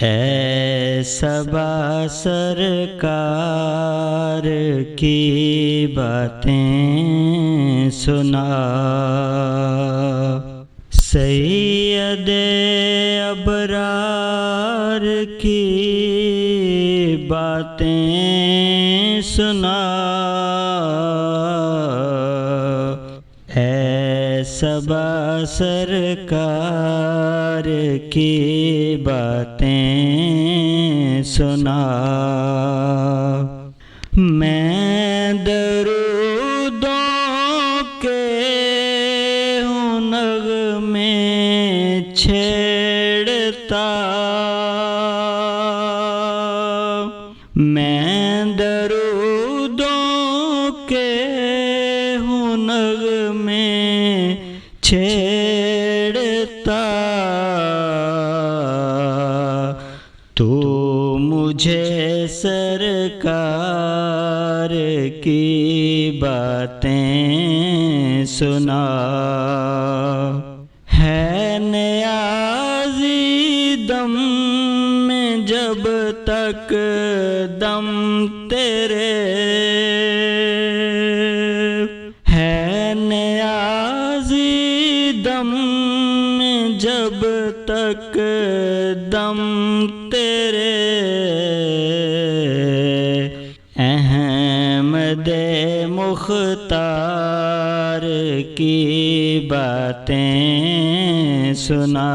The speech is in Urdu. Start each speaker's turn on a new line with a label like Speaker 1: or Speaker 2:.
Speaker 1: اے صبا سرکار کی باتیں سنا، سید ابرار کی باتیں سنا، اے صبا سرکار کی باتیں سنا۔ میں درودوں کے ہوں نغمے چھیڑتا، میں درودوں کے ہوں نغمے چھیڑتا، تو مجھے سرکار کی باتیں سنا۔ ہے نیازی دم میں جب تک دم تیرے، ہے نیازی دم میں جب تک دم تیرے، احمد مختار کی باتیں سنا۔